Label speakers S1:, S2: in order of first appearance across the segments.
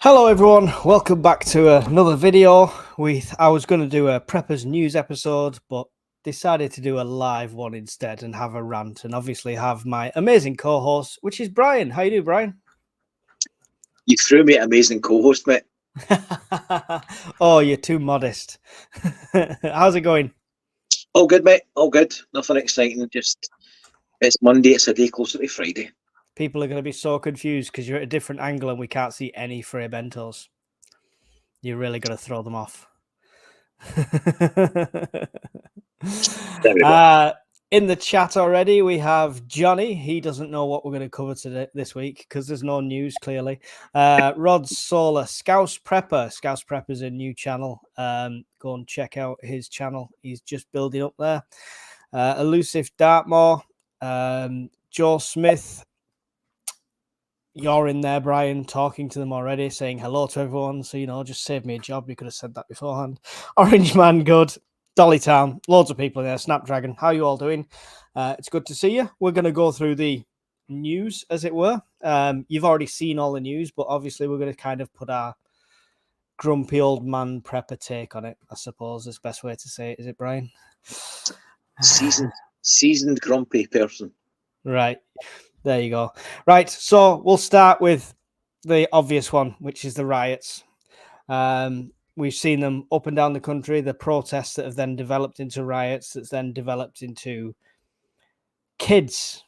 S1: Hello everyone, welcome back to another video. I was going to do a Preppers News episode, but decided to do a live one instead and have a rant, and obviously have my amazing co-host, which is Brian. How you doing, Brian?
S2: You threw me an amazing co-host, mate.
S1: Oh, you're too modest. How's it going?
S2: All good, mate. All good. Nothing exciting. Just it's Monday. It's a day closer to Friday.
S1: People are going to be so confused because you're at a different angle and we can't see any free bentos. You're really going to throw them off.
S2: There we go.
S1: In the chat already, we have Johnny. He doesn't know what we're going to cover today this week because there's no news, clearly. Rod Solar, Scouse Prepper. Scouse Prepper's a new channel. Go and check out his channel. He's just building up there. Elusive Dartmoor. Joe Smith. You're in there, Brian, talking to them already, saying hello to everyone. So, just save me a job. You could have said that beforehand. Orange Man Good. Dolly Town, loads of people in there. Snapdragon, how are you all doing? It's good to see you. We're going to go through the news, as it were. You've already seen all the news, but obviously we're going to kind of put our grumpy old man prepper take on it, I suppose is the best way to say it. Is it, Brian?
S2: Seasoned grumpy person.
S1: Right. There you go. Right. So we'll start with the obvious one, which is the riots. We've seen them up and down the country, the protests that have then developed into riots, that's then developed into kids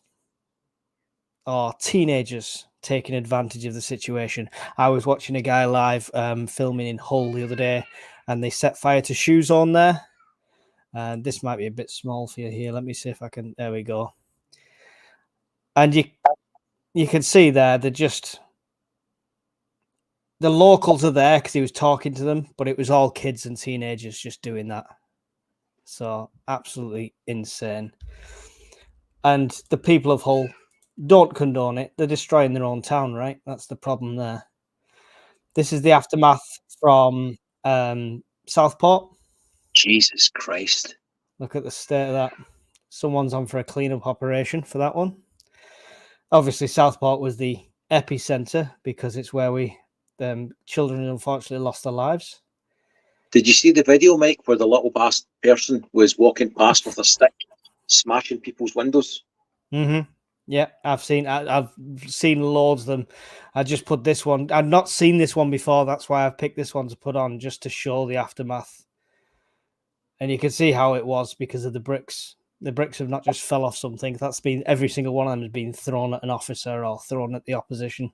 S1: or teenagers taking advantage of the situation. I was watching a guy live filming in Hull the other day, and they set fire to shoes on there. And this might be a bit small for you here. Let me see if I can. There we go. And you can see there, the locals are there because he was talking to them, but it was all kids and teenagers just doing that. So absolutely insane. And the people of Hull don't condone it. They're destroying their own town, right? That's the problem there. This is the aftermath from Southport.
S2: Jesus Christ.
S1: Look at the state of that. Someone's on for a cleanup operation for that one. Obviously, Southport was the epicenter because it's where children unfortunately lost their lives.
S2: Did you see the video, Mike, where the little person was walking past with a stick, smashing people's windows?
S1: Mm-hmm. Yeah, I've seen loads of them. I just put this one. I've not seen this one before. That's why I've picked this one to put on, just to show the aftermath. And you can see how it was because of the bricks. The bricks have not just fell off something. That's been every single one of them has been thrown at an officer or thrown at the opposition,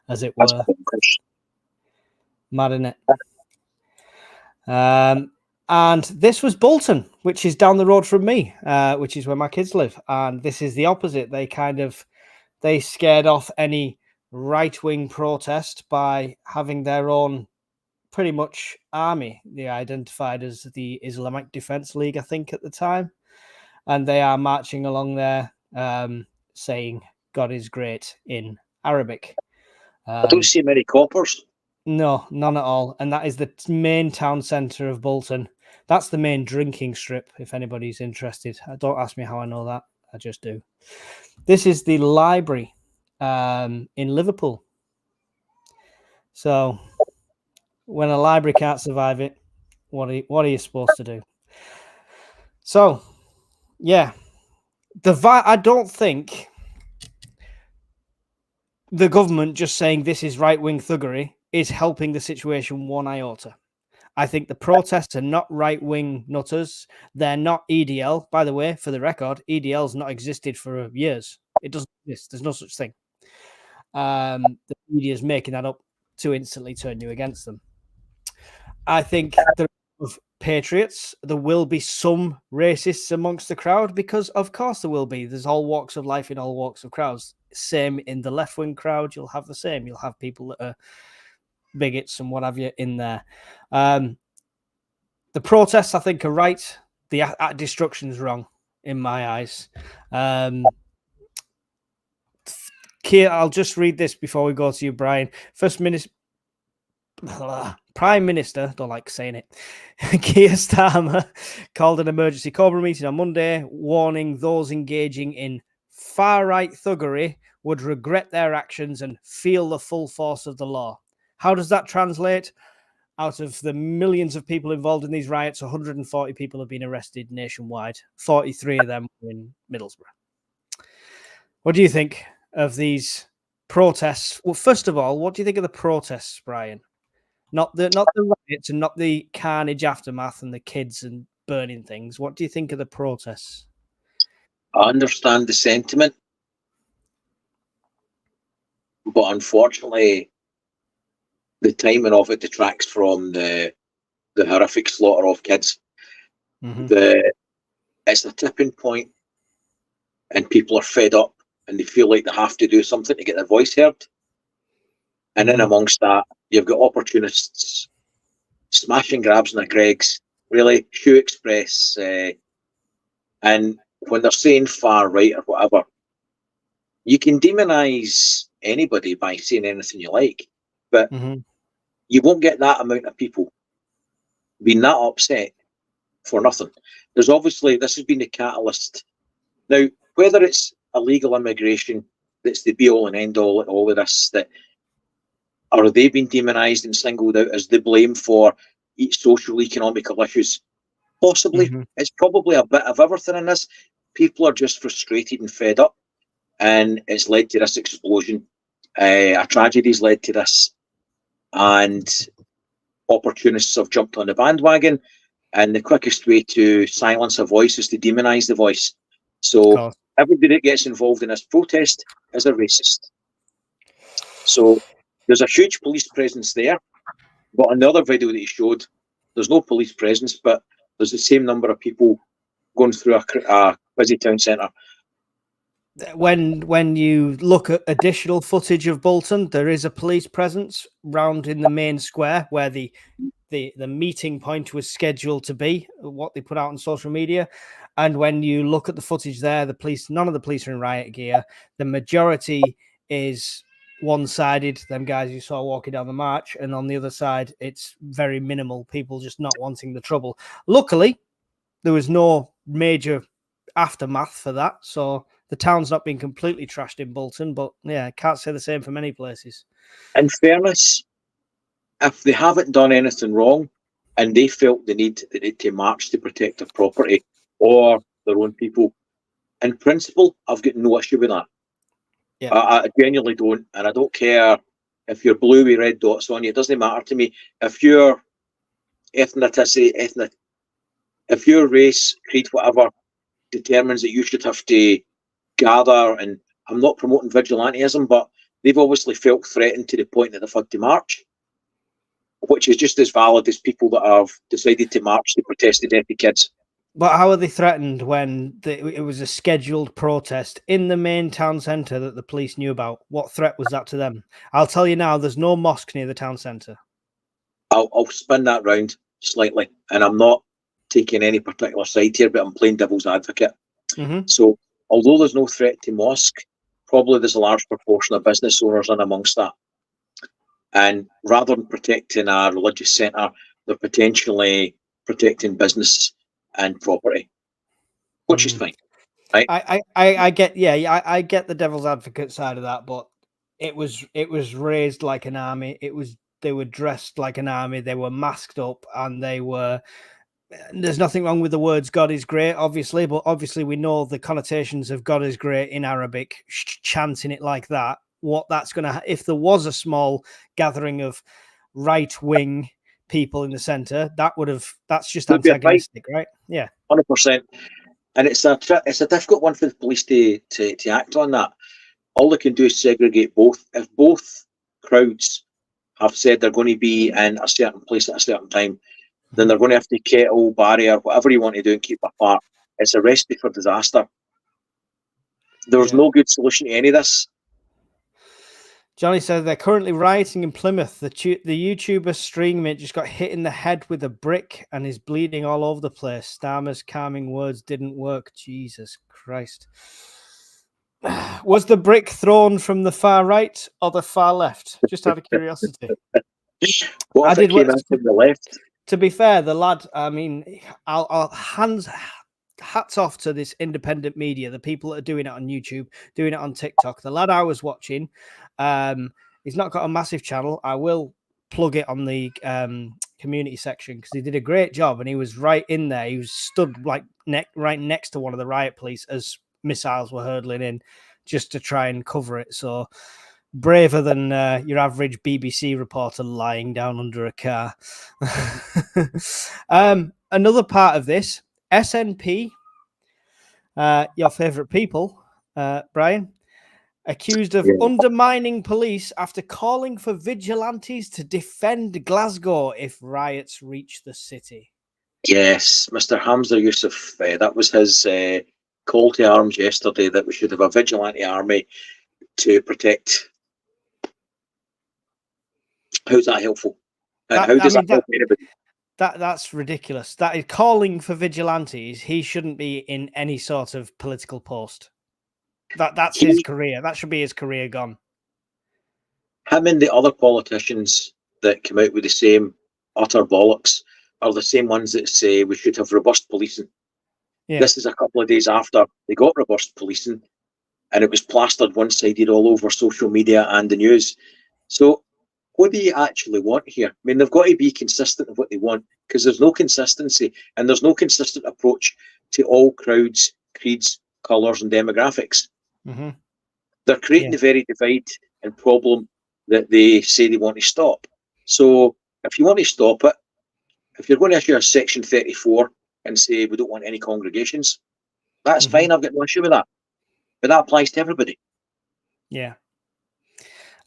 S1: as it were. Mad, isn't it? And this was Bolton, which is down the road from me, which is where my kids live. And this is the opposite. They scared off any right-wing protest by having their own pretty much army. They identified as the Islamic Defense League, I think, at the time. And they are marching along there saying God is great in Arabic.
S2: I don't see many coppers.
S1: No, none at all. And that is the main town centre of Bolton. That's the main drinking strip, if anybody's interested. Don't ask me how I know that. I just do. This is the library in Liverpool. So when a library can't survive it, what are you supposed to do? So, yeah. I don't think the government just saying this is right-wing thuggery is helping the situation one iota. I think the protests are not right-wing nutters. They're not EDL. By the way, for the record, EDL's not existed for years. It doesn't exist. There's no such thing. The media is making that up to instantly turn you against them. I think there are patriots. There will be some racists amongst the crowd because, of course, there will be. There's all walks of life in all walks of crowds. Same in the left-wing crowd. You'll have the same. You'll have people that are bigots and what have you in there. The protests, I think, are right. The destruction is wrong in my eyes. Keir, I'll just read this before we go to you, Brian. Prime Minister, don't like saying it, Keir Starmer called an emergency Cobra meeting on Monday, warning those engaging in far-right thuggery would regret their actions and feel the full force of the law. How does that translate? Out of the millions of people involved in these riots, 140 people have been arrested nationwide. 43 of them were in Middlesbrough. What do you think of these protests? Well, first of all, what do you think of the protests, Brian? Not the riots and not the carnage aftermath and the kids and burning things. What do you think of the protests?
S2: I understand the sentiment, but unfortunately, the timing of it detracts from the horrific slaughter of kids. It's a tipping point, and people are fed up, and they feel like they have to do something to get their voice heard. And in amongst that, you've got opportunists smashing grabs in the Greggs, really, Shoe Express, and when they're saying far right or whatever, you can demonise anybody by saying anything you like, but you won't get that amount of people being that upset for nothing. There's obviously, this has been the catalyst. Now, whether it's illegal immigration that's the be all and end all of this, that are they being demonised and singled out as the blame for each social economical issues? Possibly. It's probably a bit of everything in this. People are just frustrated and fed up, and it's led to this explosion. A tragedy's led to this, and opportunists have jumped on the bandwagon, and the quickest way to silence a voice is to demonise the voice. So everybody that gets involved in this protest is a racist. So there's a huge police presence there, but on the other video that he showed, there's no police presence, but there's the same number of people going through a busy town centre.
S1: When you look at additional footage of Bolton, there is a police presence round in the main square where the meeting point was scheduled to be, what they put out on social media. And when you look at the footage there, none of the police are in riot gear. The majority is one-sided, them guys you saw walking down the march, and on the other side, it's very minimal, people just not wanting the trouble. Luckily, there was no major aftermath for that, so the town's not been completely trashed in Bolton, but yeah, can't say the same for many places.
S2: In fairness, if they haven't done anything wrong and they felt the need to march to protect their property or their own people, in principle, I've got no issue with that. Yeah. I genuinely don't, and I don't care if you're blue with red dots on you. It doesn't matter to me. If your ethnicity, if your race, creed, whatever, determines that you should have to gather, and I'm not promoting vigilantism, but they've obviously felt threatened to the point that they've had to march, which is just as valid as people that have decided to march to protest the death of kids.
S1: But how are they threatened when it was a scheduled protest in the main town centre that the police knew about? What threat was that to them? I'll tell you now, there's no mosque near the town centre.
S2: I'll spin that round slightly, and I'm not taking any particular side here, but I'm playing devil's advocate. So, although there's no threat to mosque, probably there's a large proportion of business owners in amongst that. And rather than protecting a religious centre, they're potentially protecting business and property, which is fine. Right?
S1: I get I get the devil's advocate side of that, but it was raised like an army. They were dressed like an army, they were masked up, and there's nothing wrong with the words God is great, obviously, but obviously we know the connotations of God is great in Arabic, chanting it like that. What that's going to, if there was a small gathering of right-wing people in the centre, that's just antagonistic, right? Yeah,
S2: 100%. And it's a difficult one for the police to act on that. All they can do is segregate both. If both crowds have said they're going to be in a certain place at a certain time, then they're going to have to kettle, barrier, whatever you want to do and keep apart. It's a recipe for disaster. There's no good solution to any of this.
S1: Johnny said they're currently rioting in Plymouth. The YouTuber Streammate just got hit in the head with a brick and is bleeding all over the place. Starmer's calming words didn't work. Jesus Christ. Was the brick thrown from the far right or the far left? Just out of curiosity.
S2: What if it came in from the left?
S1: To be fair, the lad, I mean, I'll hats off to this independent media, the people that are doing it on YouTube, doing it on TikTok. The lad I was watching, he's not got a massive channel. I will plug it on the community section because he did a great job, and he was right in there. He was stood like right next to one of the riot police as missiles were hurtling in, just to try and cover it. So braver than your average BBC reporter lying down under a car. Another part of this, SNP, your favourite people, Brian, accused of undermining police after calling for vigilantes to defend Glasgow if riots reach the city.
S2: Yes, Mr. Hamza Yusuf, that was his call to arms yesterday, that we should have a vigilante army to protect. How's that helpful? How does that help anybody?
S1: That's ridiculous. That is calling for vigilantes. He shouldn't be in any sort of political post. That's his career. That should be his career gone.
S2: Him and the other politicians that come out with the same utter bollocks are the same ones that say we should have robust policing. Yeah. This is a couple of days after they got robust policing, and it was plastered one-sided all over social media and the news. So what do you actually want here? I mean, they've got to be consistent with what they want, because there's no consistency, and there's no consistent approach to all crowds, creeds, colours and demographics.
S1: Mm-hmm.
S2: They're creating the very divide and problem that they say they want to stop. So if you want to stop it, if you're going to issue a Section 34 and say we don't want any congregations, that's fine. I've got no issue with that. But that applies to everybody.
S1: Yeah.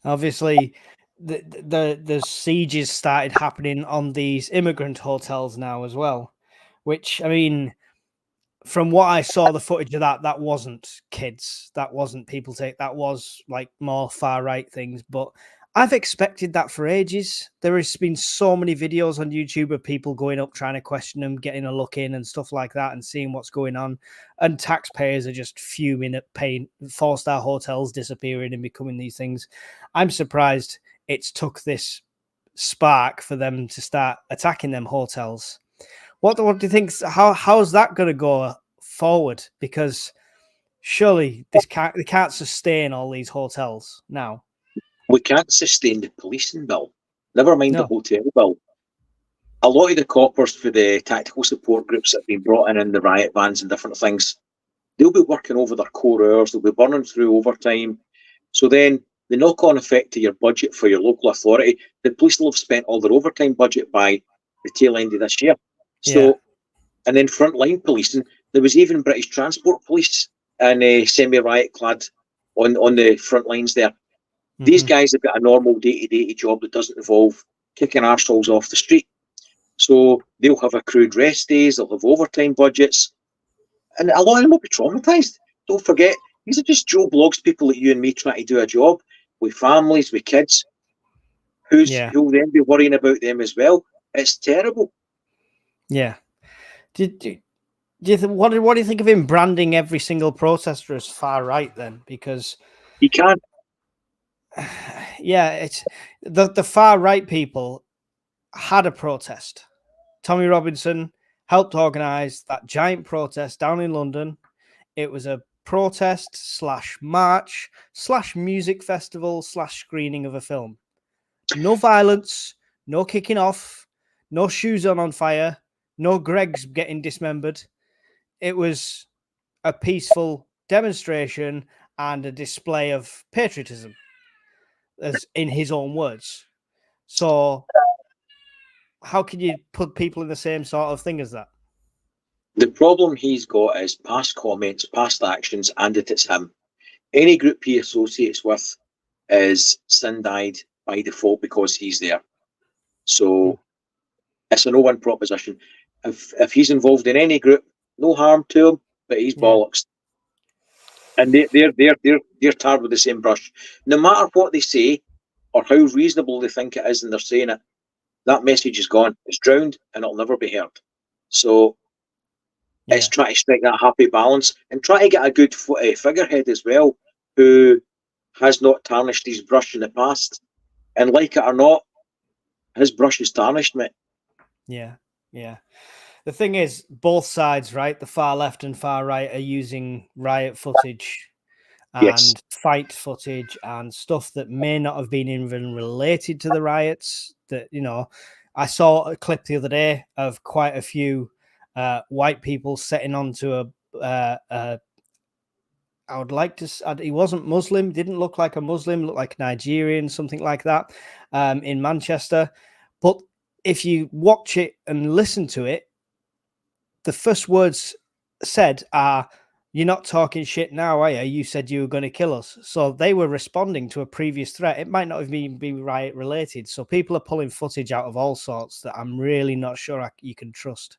S1: Obviously, the sieges started happening on these immigrant hotels now as well, which, I mean, from what I saw, the footage of that wasn't kids. That wasn't people that was like more far right things. But I've expected that for ages. There has been so many videos on YouTube of people going up, trying to question them, getting a look in and stuff like that and seeing what's going on. And taxpayers are just fuming at paying 4-star hotels disappearing and becoming these things. I'm surprised it's took this spark for them to start attacking them hotels. What do you think? How's that going to go forward? Because surely they can't sustain all these hotels now.
S2: We can't sustain the policing bill. Never mind the hotel bill. A lot of the coppers for the tactical support groups that have been brought in the riot vans and different things, they'll be working over their core hours. They'll be burning through overtime. So then the knock-on effect to your budget for your local authority, the police will have spent all their overtime budget by the tail end of this year. So, and then frontline policing, there was even British Transport Police and semi-riot clad on the front lines there. These guys have got a normal day-to-day job that doesn't involve kicking arseholes off the street. So they'll have accrued rest days, they'll have overtime budgets, and a lot of them will be traumatised. Don't forget, these are just Joe Blogs people like you and me trying to do a job with families, with kids, who'll then be worrying about them as well. It's terrible.
S1: Yeah. Do you think, what do you think of him branding every single protester as far right then? Because
S2: he can't.
S1: Yeah, it's the far right people had a protest. Tommy Robinson helped organise that giant protest down in London. It was a protest / march / music festival / screening of a film. No violence, no kicking off, no shoes on fire, no Greg's getting dismembered. It was a peaceful demonstration and a display of patriotism, as in his own words. So how can you put people in the same sort of thing as that?
S2: The problem he's got is past comments, past actions, and it's him. Any group he associates with is sin-dyed by default because he's there. So it's a no-win proposition. If he's involved in any group, no harm to him, but he's bollocks. And they're tarred with the same brush. No matter what they say or how reasonable they think it is and they're saying it, that message is gone. It's drowned and it'll never be heard. So it's trying to strike that happy balance and try to get a good figurehead as well, who has not tarnished his brush in the past. And like it or not, his brush is tarnished, mate.
S1: Yeah. The thing is, both sides, right, the far left and far right, are using riot footage
S2: Yes.
S1: and fight footage and stuff that may not have been even related to the riots. That, you know, I saw a clip the other day of quite a few white people setting onto a I would like to. He wasn't Muslim. Didn't look like a Muslim. Looked like Nigerian, something like that, in Manchester. But if you watch it and listen to it, the first words said are, "You're not talking shit now, are you? You said you were going to kill us." So they were responding to a previous threat. It might not have even been riot related. So people are pulling footage out of all sorts that I'm really not sure you can trust.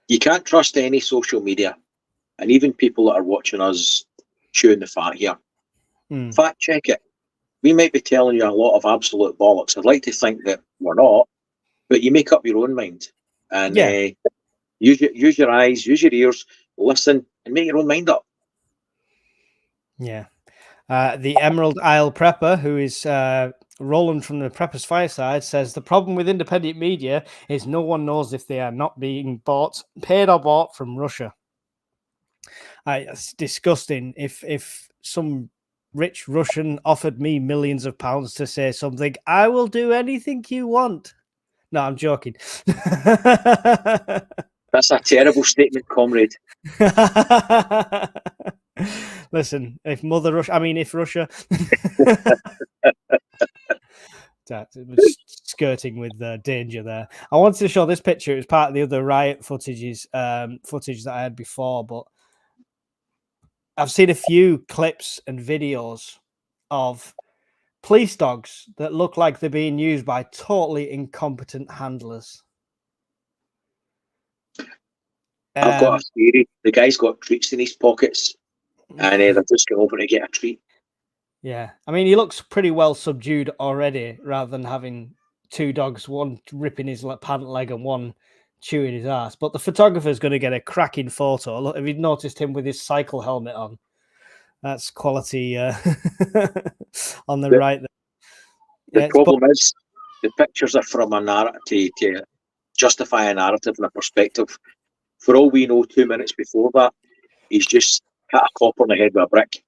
S2: You can't trust any social media, and even people that are watching us chewing the fat here. Fact check it. We might be telling you a lot of absolute bollocks. I'd like to think that we're not, but you make up your own mind, and
S1: Yeah.
S2: use your eyes, use your ears, listen, and make your own mind up.
S1: Yeah. The Emerald Isle Prepper, who is Roland from the Prepper's Fireside, says the problem with independent media is no one knows if they are not being paid or bought from Russia. It's disgusting. If some rich Russian offered me millions of pounds to say something, I will do anything you want. No, I'm joking.
S2: That's a terrible statement, comrade.
S1: Listen, if Russia that was skirting with danger there. I wanted to show this picture. It was part of the other riot footage that I had before, but I've seen a few clips and videos of police dogs that look like they're being used by totally incompetent handlers.
S2: I've got a theory. The guy's got treats in his pockets, and they're just going over to get a treat.
S1: Yeah, I mean, he looks pretty well subdued already, rather than having two dogs, one ripping his pant leg and one chewing his ass. But the photographer's going to get a cracking photo. Look, have you noticed him with his cycle helmet on? That's quality on the right there.
S2: The problem is, the pictures are from a narrative to justify a narrative and a perspective. For all we know, 2 minutes before that, he's just hit a cop on the head with a brick.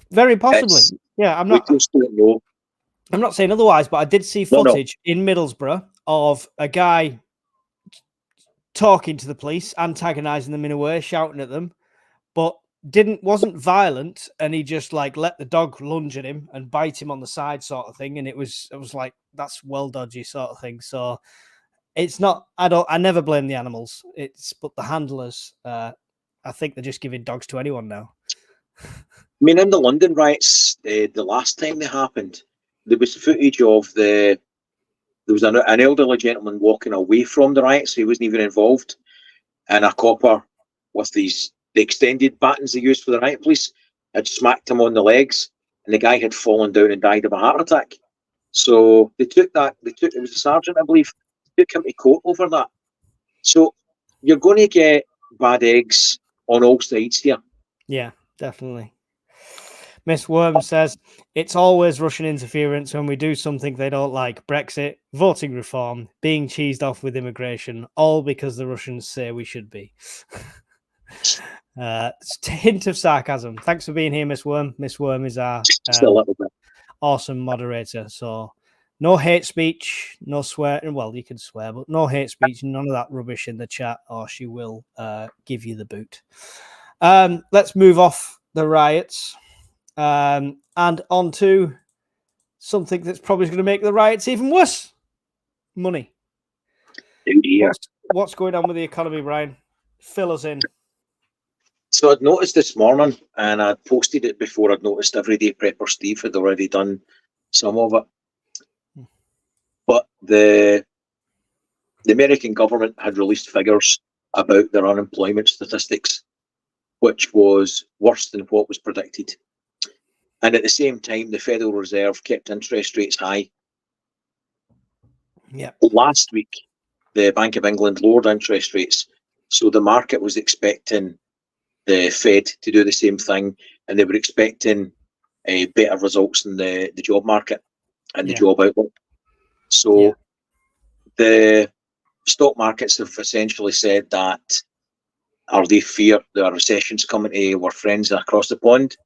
S1: Very possibly. Yeah,
S2: we just don't know.
S1: I'm not saying otherwise, but I did see footage in Middlesbrough of a guy talking to the police, antagonizing them in a way, shouting at them, but wasn't violent, and he just like let the dog lunge at him and bite him on the side, sort of thing. And it was like, that's well dodgy, sort of thing. So it's not. I never blame the animals. But the handlers. I think they're just giving dogs to anyone now.
S2: I mean, in the London riots, the last time they happened, there was footage of there was an elderly gentleman walking away from the riots, so he wasn't even involved, and a copper with the extended batons they used for the riot police had smacked him on the legs, and the guy had fallen down and died of a heart attack. So it was a sergeant, I believe, took him to court over that. So you're going to get bad eggs on all sides here.
S1: Yeah, definitely. Miss Worm says, it's always Russian interference when we do something they don't like. Brexit, voting reform, being cheesed off with immigration, all because the Russians say we should be. Hint of sarcasm. Thanks for being here, Miss Worm. Miss Worm is our awesome moderator. So no hate speech, no swear. Well, you can swear, but no hate speech, none of that rubbish in the chat, or she will give you the boot. Let's move off the riots. And on to something that's probably going to make the riots even worse. Money. What's going on with the economy, Brian? Fill us in.
S2: So I'd noticed this morning, and I'd posted it before. I'd noticed Everyday Prepper Steve had already done some of it. But the American government had released figures about their unemployment statistics, which was worse than what was predicted. And at the same time, the Federal Reserve kept interest rates high.
S1: Yeah.
S2: Last week, the Bank of England lowered interest rates, so the market was expecting the Fed to do the same thing, and they were expecting better results in the job market and the job outlook. So the stock markets have essentially said that, or they fear that a recession's coming to our friends across the pond.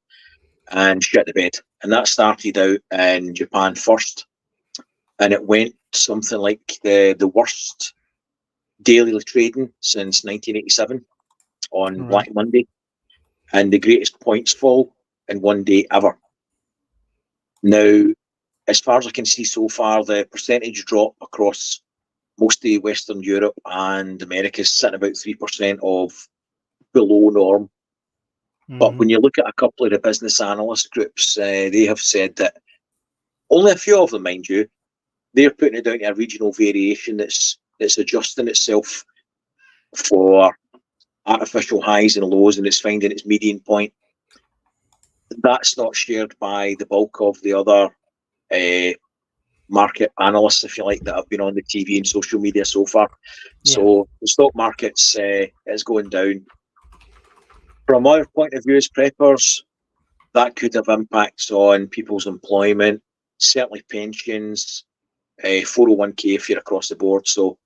S2: and shit the bed. And that started out in Japan first, and it went something like the worst daily trading since 1987 on Black Monday, and the greatest points fall in one day ever. Now, as far as I can see so far, the percentage drop across most of Western Europe and America is sitting about 3% of below norm. But when you look at a couple of the business analyst groups, they have said that only a few of them, mind you, they're putting it down to a regional variation that's adjusting itself for artificial highs and lows, and it's finding its median point. That's not shared by the bulk of the other market analysts, if you like, that have been on the TV and social media so far. Yeah. So the stock market's is going down. From our point of view as preppers, that could have impacts on people's employment, certainly pensions, 401k if you're across the board. So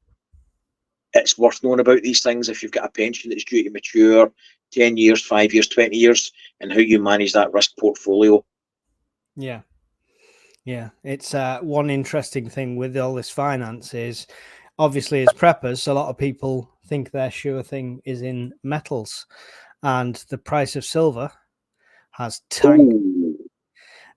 S2: it's worth knowing about these things if you've got a pension that's due to mature 10 years, 5 years, 20 years, and how you manage that risk portfolio.
S1: Yeah. Yeah. It's one interesting thing with all this finance is obviously as preppers, a lot of people think their sure thing is in metals, and the price of silver has tanked. Ooh.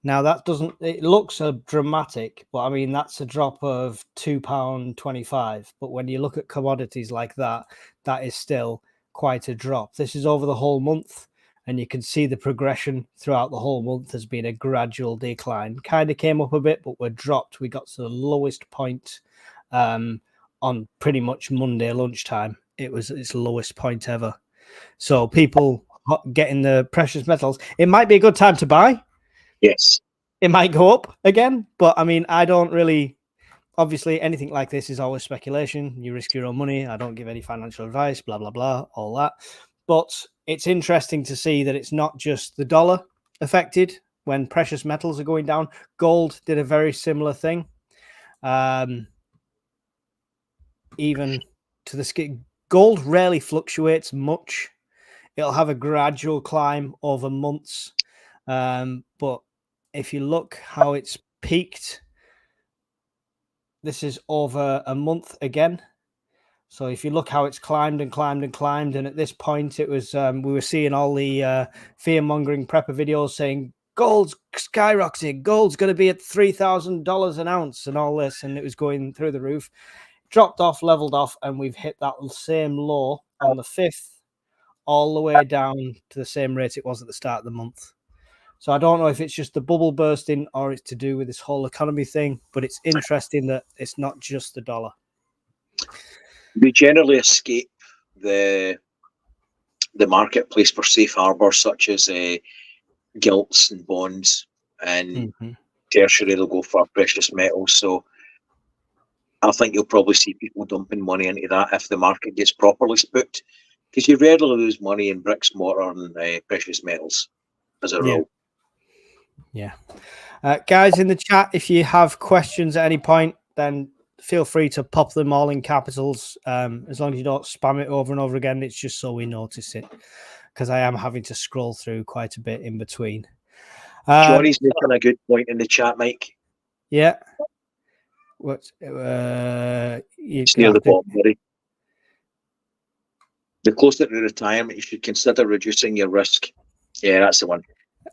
S1: Now that doesn't, it looks dramatic, but I mean, that's a drop of £2.25. But when you look at commodities like that, that is still quite a drop. This is over the whole month, and you can see the progression throughout the whole month has been a gradual decline. Kind of came up a bit, but we're dropped. We got to the lowest point on pretty much Monday lunchtime. It was its lowest point ever. So people getting the precious metals, it might be a good time to buy.
S2: Yes.
S1: It might go up again, but I mean, I don't really, obviously anything like this is always speculation. You risk your own money. I don't give any financial advice, blah, blah, blah, all that. But it's interesting to see that it's not just the dollar affected when precious metals are going down. Gold did a very similar thing. Even to the skin, gold rarely fluctuates much. It'll have a gradual climb over months. But if you look how it's peaked, this is over a month again. So if you look how it's climbed and climbed and climbed, and at this point it was, we were seeing all the fear-mongering prepper videos saying gold's skyrocketing, gold's going to be at $3,000 an ounce and all this, and it was going through the roof. Dropped off, leveled off, and we've hit that same low on the 5th, all the way down to the same rate it was at the start of the month. So I don't know if it's just the bubble bursting or it's to do with this whole economy thing, but it's interesting that it's not just the dollar.
S2: We generally escape the marketplace for safe harbors such as gilts and bonds, and tertiary they'll go for precious metals. So I think you'll probably see people dumping money into that if the market gets properly spooked, because you rarely lose money in bricks, mortar, and precious metals as a rule.
S1: Yeah. Guys in the chat, if you have questions at any point, then feel free to pop them all in capitals. As long as you don't spam it over and over again, it's just so we notice it, because I am having to scroll through quite a bit in between.
S2: Johnny's making a good point in the chat, Mike.
S1: Yeah. It's
S2: near the bottom, buddy. The closer to retirement, you should consider reducing your risk. Yeah, that's the one.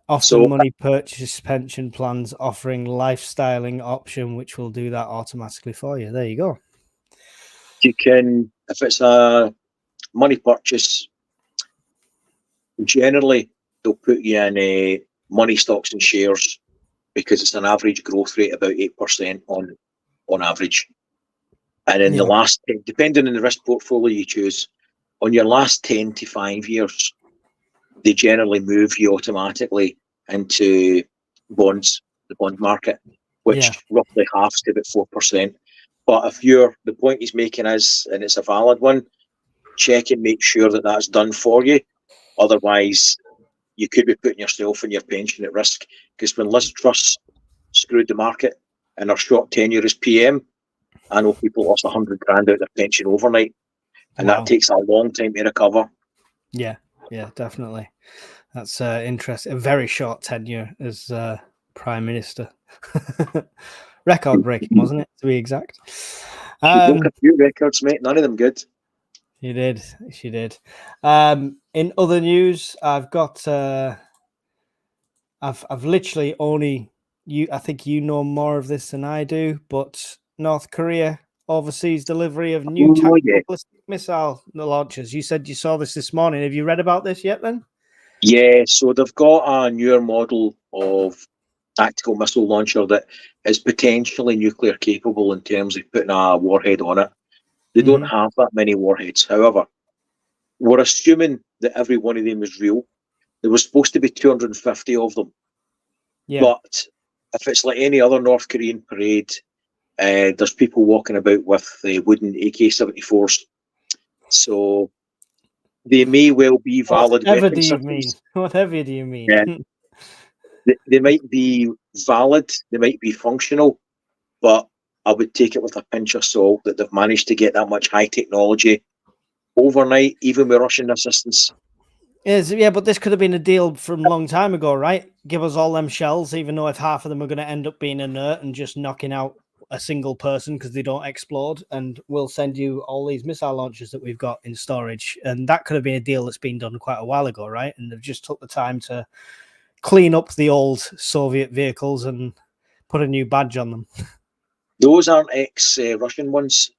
S1: Often money purchase pension plans offering lifestyling option, which will do that automatically for you. There you go.
S2: You can, if it's a money purchase, generally they'll put you in a money stocks and shares because it's an average growth rate about 8% on average. And in the last, depending on the risk portfolio you choose, on your last 10 to 5 years, they generally move you automatically into bonds, the bond market, which roughly halves to about 4%. But if the point he's making is, and it's a valid one, check and make sure that that's done for you. Otherwise, you could be putting yourself and your pension at risk. Because when Liz Truss screwed the market in her short tenure as PM, I know people lost $100,000 out of their pension overnight, and that takes a long time to recover.
S1: Yeah, definitely. That's interesting. A very short tenure as Prime Minister. Record breaking, wasn't it, to be exact?
S2: She broke a few records, mate. None of them good.
S1: She did. She did. In other news, I've got. I've literally only you. I think you know more of this than I do, but North Korea overseas delivery of new
S2: Oh, yeah.
S1: tactical ballistic missile launchers. You said you saw this morning. Have you read about this yet? Then.
S2: Yeah, so they've got a newer model of tactical missile launcher that is potentially nuclear capable in terms of putting a warhead on it. They don't have that many warheads. However, we're assuming that every one of them is real. There was supposed to be 250 of them.
S1: Yeah.
S2: But if it's like any other North Korean parade, there's people walking about with wooden AK-74s. So they may well be valid
S1: Whatever
S2: weapon
S1: do you
S2: systems.
S1: mean? Whatever do you mean?
S2: Yeah. They might be valid, they might be functional, but I would take it with a pinch of salt that they've managed to get that much high technology overnight, even with Russian assistance.
S1: Yeah, but this could have been a deal from a long time ago, right? Give us all them shells, even though if half of them are going to end up being inert and just knocking out a single person because they don't explode, and we'll send you all these missile launchers that we've got in storage. And that could have been a deal that's been done quite a while ago, right? And they've just took the time to clean up the old Soviet vehicles and put a new badge on them.
S2: Those aren't ex-Russian ones.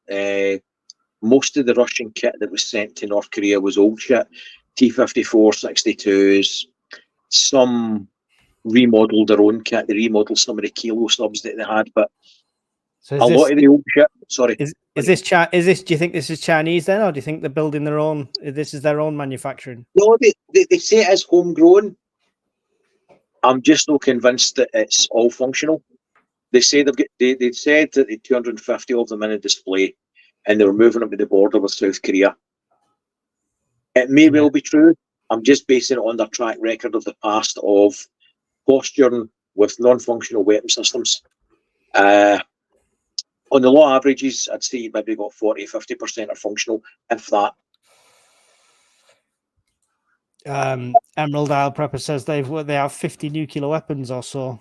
S2: Most of the Russian kit that was sent to North Korea was old shit. T-54, 62s. Some remodeled their own kit. They remodeled some of the Kilo subs that they had, but
S1: So
S2: a lot of the old shit. Sorry.
S1: Is this? Do you think this is Chinese then, or do you think they're building their own? This is their own manufacturing.
S2: No, they say it is homegrown. I'm just not convinced that it's all functional. They say they said that they 250 of them in a display, and they were moving them to the border with South Korea. It may well be true. I'm just basing it on their track record of the past of posturing with non-functional weapon systems. On the low averages, I'd say you maybe got 40-50% are functional, if that.
S1: Emerald Isle Prepper says they have 50 nuclear weapons or so.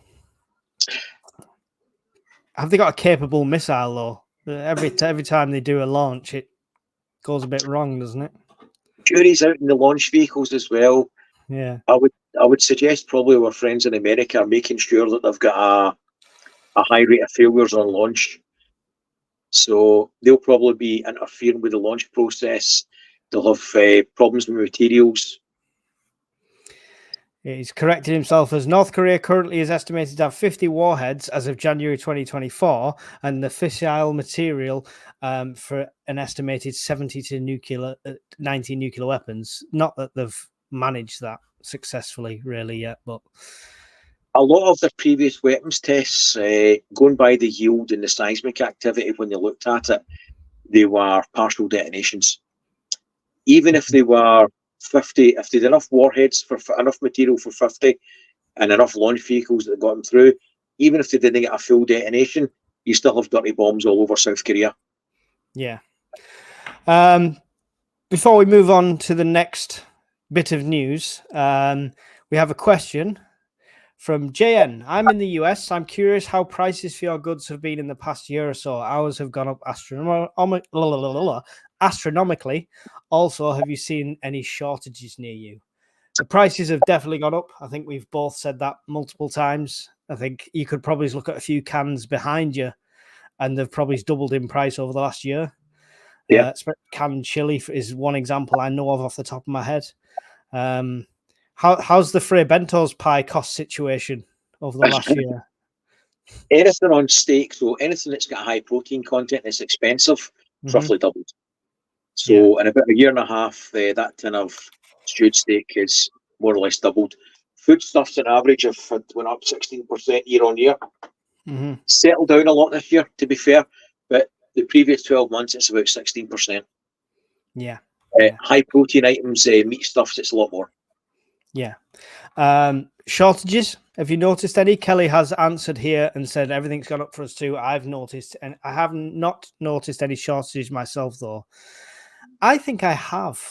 S1: Have they got a capable missile though? Every time they do a launch, it goes a bit wrong, doesn't it?
S2: Jury's out in the launch vehicles as well.
S1: Yeah,
S2: I would suggest probably our friends in America are making sure that they've got a high rate of failures on launch. So they'll probably be interfering with the launch process. They'll have problems with materials.
S1: he's corrected himself as North Korea currently is estimated to have 50 warheads as of January 2024, and the fissile material for an estimated 70 to 90 nuclear weapons. Not that they've managed that successfully really yet, but
S2: a lot of the previous weapons tests, going by the yield and the seismic activity when they looked at it, they were partial detonations. Even if they were 50, if they had enough warheads for enough material for 50 and enough launch vehicles that got them through, even if they didn't get a full detonation, you still have dirty bombs all over South Korea.
S1: Yeah. Before we move on to the next bit of news, we have a question from JN. I'm in the US. I'm curious how prices for your goods have been in the past year or so. Ours have gone up astronomically. Also, have you seen any shortages near you? The prices have definitely gone up. I think we've both said that multiple times. I think you could probably look at a few cans behind you, and they've probably doubled in price over the last year.
S2: Yeah.
S1: Canned chili is one example I know of off the top of my head. How's the Frey Bento's pie cost situation over the last year?
S2: Anything on steak, so anything that's got a high protein content that's expensive, roughly doubled. So in about a year and a half, that tin of stewed steak is more or less doubled. Foodstuffs on average have went up 16% year on year. Settled down a lot this year, to be fair, but the previous 12 months it's about 16%.
S1: Yeah.
S2: High protein items, meat stuffs, it's a lot more.
S1: Yeah. Shortages, have you noticed any? Kelly has answered here and said everything's gone up for us too. I've noticed, and I have not noticed any shortages myself though. I think I have.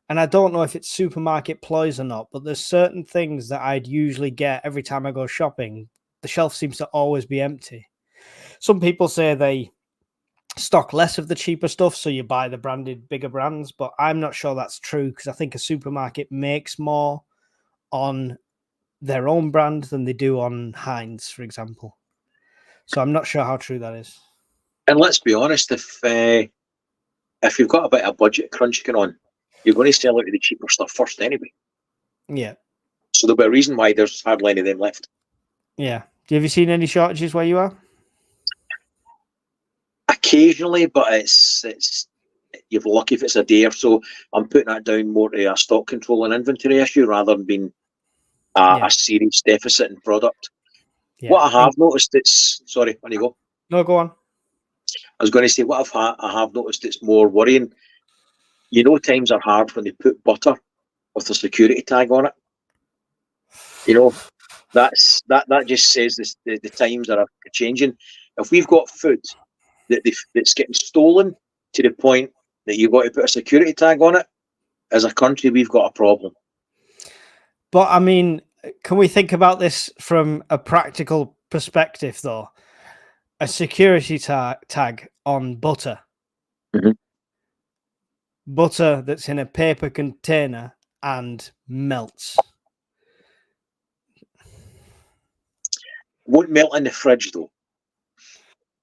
S1: and I don't know if it's supermarket ploys or not, but there's certain things that I'd usually get every time I go shopping. The shelf seems to always be empty. Some people say they stock less of the cheaper stuff, so you buy the branded bigger brands, but I'm not sure that's true because I think a supermarket makes more on their own brand than they do on Heinz, for example. So I'm not sure how true that is.
S2: And let's be honest, if you've got a bit of budget crunch going on, you're going to sell out of the cheaper stuff first anyway.
S1: Yeah.
S2: So there'll be a reason why there's hardly any of them left.
S1: Yeah. Have you seen any shortages where you are?
S2: Occasionally, but it's you're lucky if it's a day or so. I'm putting that down more to a stock control and inventory issue rather than being a serious deficit in product.
S1: Yeah.
S2: What I have noticed, it's sorry, when you go.
S1: No, go on.
S2: I was going to say what I have noticed it's more worrying. You know, times are hard when they put butter with a security tag on it. You know, that just says the times are changing. If we've got food that's getting stolen to the point that you've got to put a security tag on it, as a country, we've got a problem.
S1: But I mean, can we think about this from a practical perspective, though? A security tag on butter.
S2: Mm-hmm.
S1: Butter that's in a paper container and melts.
S2: Won't melt in the fridge, though.